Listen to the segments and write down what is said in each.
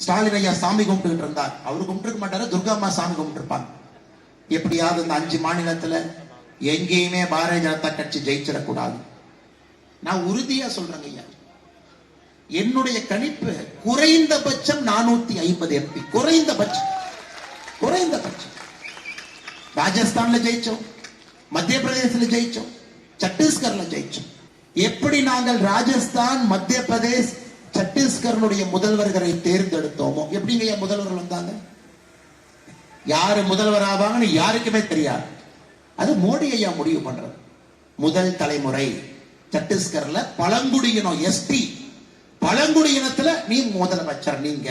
ஸ்டாலின் ஐயா சாமி கும்பிட்டு இருந்தார். அவரு கும்பிட்டு மாட்டாரு, துர்கா அம்மா சாமி கும்பிட்டு இருப்பாங்க. எப்படியாவது இந்த 5 மாநிலத்துல எங்கேயுமே பாரதிய ஜனதா கட்சி ஜெயிச்சிடக்கூடாது. நான் உறுதியா சொல்றேங்க ஐயா, என்னுடைய கணிப்பு குறைந்தபட்சம் 450 எம்பி, குறைந்தபட்சம். ராஜஸ்தான்ல ஜெயிச்சோம், மத்திய பிரதேசல ஜெயிச்சோம், சத்தீஸ்கர்ல ஜெயிச்சோம். எப்படி நாங்கள் ராஜஸ்தான், மத்திய பிரதேஷ், சத்தீஸ்கருடைய முதல்வர்களை தேர்ந்தெடுத்தோமோ, எப்படிங்க முதல்வர்கள் வந்தாங்க? யாரு முதல்வர் ஆவாங்கன்னு யாருக்குமே தெரியாது. அது மோடி ஐயா முடிவு பண்றது. முதல் தலைமுறை சத்தீஸ்கர்ல பழங்குடியினம், எஸ்டி பழங்குடியினத்துல நீ முதலமைச்சர், நீங்க.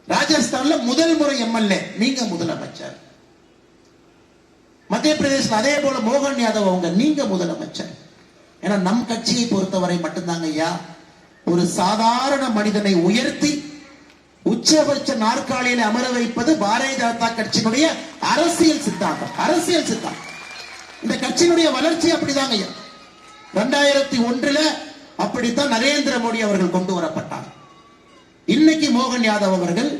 ராஜஸ்தான்ல முதல் முறை எம்எல்ஏ, நீங்க முதலமைச்சர். மத்திய பிரதேசம் அதே போல மோகன் யாதவ் அவங்க, நீங்க முதலமைச்சர். ஏன்னா நம் கட்சியை பொறுத்தவரை மட்டும்தாங்க ஐயா, ஒரு சாதாரண மனிதனை உயர்த்தி உச்சபட்ச நாற்காலியில் அமர வைப்பது பாரதிய ஜனதா கட்சியினுடைய அரசியல் சித்தாந்தம். அரசியல் சித்தாந்தம். இந்த கட்சியினுடைய வளர்ச்சி அப்படிதாங்க ஐயா. 2001 அப்படித்தான் நரேந்திர மோடி அவர்கள் கொண்டு வரப்பட்டார். இன்னைக்கு மோகன் யாதவ் அவர்கள்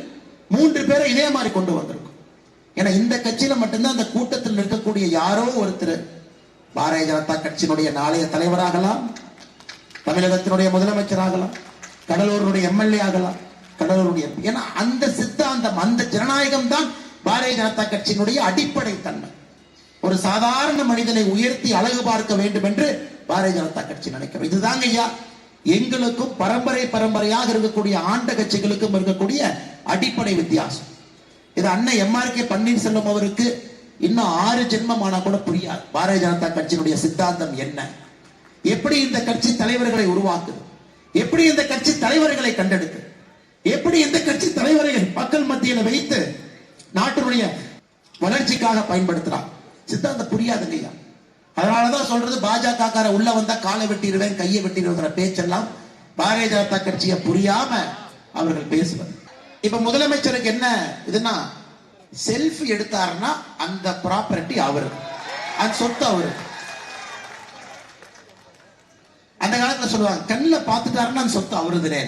3 பேரை இதே மாதிரி கொண்டு வந்திருக்கும். ஏன்னா இந்த கட்சியில மட்டும்தான் அந்த கூட்டத்தில் இருக்கக்கூடிய யாரோ ஒருத்தர் பாரதிய ஜனதா கட்சியினுடைய நாளைய தலைவராகலாம், தமிழகத்தினுடைய முதலமைச்சராகலாம், கடலூருடைய எம்எல்ஏ ஆகலாம், கடலூருடைய. ஏன்னா அந்த சித்தாந்தம், அந்த ஜனநாயகம் தான் பாரதிய ஜனதா கட்சியினுடைய அடிப்படை தன்மை. ஒரு சாதாரண மனிதனை உயர்த்தி அழகு பார்க்க வேண்டும் என்று பாரதிய ஜனதா கட்சி நினைக்கிறோம். இதுதாங்க ஐயா எங்களுக்கும் பரம்பரையாக இருக்கக்கூடிய ஆண்ட கட்சிகளுக்கும் இருக்கக்கூடிய அடிப்படை வித்தியாசம். இது அண்ணன் எம்ஆர்கே பன்னீர்செல்வம் அவருக்கு இன்னும் 6 ஜென்மம் ஆனா கூட புரியாது பாரதிய ஜனதா கட்சியினுடைய சித்தாந்தம் என்ன, எப்படி இந்த கட்சி தலைவர்களை உருவாக்குது, எப்படி இந்த கட்சி தலைவர்களை கண்டெடுக்கு, எப்படி இந்த கட்சி தலைவர்கள் மக்கள் மத்தியில் வைத்து நாட்டினுடைய வளர்ச்சிக்காக பயன்படுத்துறான். சித்தாந்தம் புரியாதுங்க ஐயா. அதனாலதான் சொல்றது, பாஜக உள்ள வந்தா காலை வெட்டிடுவேன், கையை வெட்டிடுவேங்கிற பேச்செல்லாம் பாரதிய ஜனதா கட்சியை புரியாம அவர்கள் பேசுவது. இப்ப முதலமைச்சருக்கு என்ன இதுன்னா, செல்ஃபி எடுத்தாருன்னா அந்த ப்ராப்பர்ட்டி அவருக்கு, அந்த சொத்து அவருக்கு. அந்த காலத்துல சொல்லுவாங்க, கண்ணில் பார்த்துட்டாருன்னா அந்த சொத்து அவருதுனே.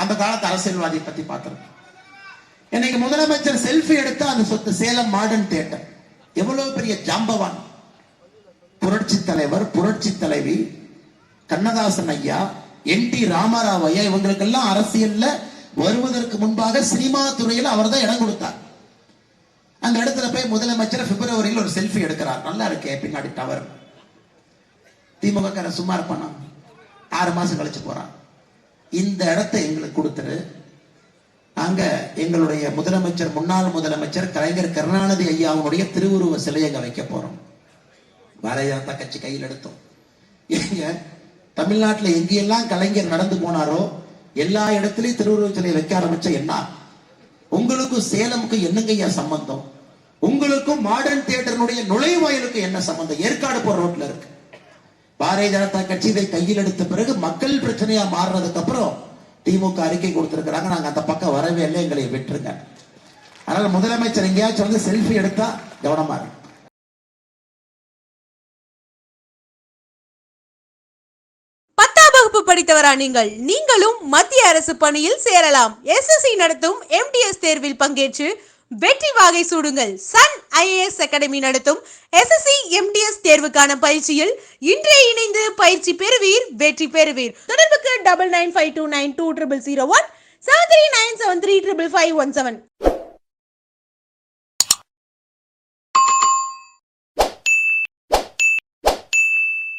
அந்த காலத்து அரசியல்வாதியை பத்தி பார்த்திருக்கோம். இன்னைக்கு முதலமைச்சர் செல்ஃபி எடுத்தா அந்த சொத்து சேலம் மாடர்ன் தியேட்டர். எவ்வளவு பெரிய ஜாம்பவான், புரட்சி தலைவர், புரட்சி தலைவி கண்ணதாசன் ஐயா, என்டி ராமராவ் ஐயா, இவங்களுக்கெல்லாம் அரசியல்ல வருவதற்கு முன்பாக சினிமா துறையில் அவர் தான் இடம் கொடுத்தார். அந்த இடத்துல போய் முதலமைச்சர் பிப்ரவரியில் ஒரு செல்ஃபி எடுக்கிறார். நல்லா இருக்கே, பின்னாடி டவர். திமுக சும்மா இருப்பானா? 6 மாசம் கழிச்சு போறான். இந்த இடத்தை எங்களுக்கு கொடுத்துரு, நாங்க எங்களுடைய முதலமைச்சர், முன்னாள் முதலமைச்சர் கலைஞர் கருணாநிதி ஐயாவுடைய திருவுருவ சிலையை அங்க வைக்க போறோம். பாரதிய ஜனதா கட்சி கையில் எடுத்தோம். எங்க தமிழ்நாட்டில் எங்கெல்லாம் கலைஞர் நடந்து போனாரோ எல்லா இடத்திலையும் திருவுருவ சிலையை வைக்க ஆரம்பிச்ச என்ன? உங்களுக்கும் சேலமுக்கும் என்னங்க ஐயா சம்பந்தம்? உங்களுக்கும் மாடர்ன் தியேட்டருடைய நுழைவாயிலுக்கு என்ன சம்பந்தம்? ஏற்காடு போற ரோட்ல இருக்கு. பாரதிய ஜனதா கட்சி இதை கையில் எடுத்த பிறகு மக்கள் பிரச்சனையா மாறினதுக்கு அப்புறம் திமுக அறிக்கை கொடுத்திருக்கிறாங்க, நாங்க அந்த பக்கம் வரவே இல்லை, எங்களை விட்டுருங்க. அதனால முதலமைச்சர் எங்கேயாச்சும் வந்து செல்ஃபி எடுத்தா கவனமா இருக்கு. 10ஆம் வகுப்பு படித்தவரா நீங்களும் மத்திய அரசு பணியில் சேரலாம். எஸ்எஸ்சி நடத்தும் எம்டிஎஸ் தேர்வில் பங்கேற்று வெற்றி வாகை சூடுங்கள். சன் ஐஏஎஸ் அகாடமி நடத்தும் எஸ்எஸ்சி எம்டிஎஸ் தேர்வுக்கான பயிற்சியில் இன்றே இணைந்து பயிற்சி பெறுவீர், வெற்றி பெறுவீர். தொடர்புக்கு 9952920001 7397355517.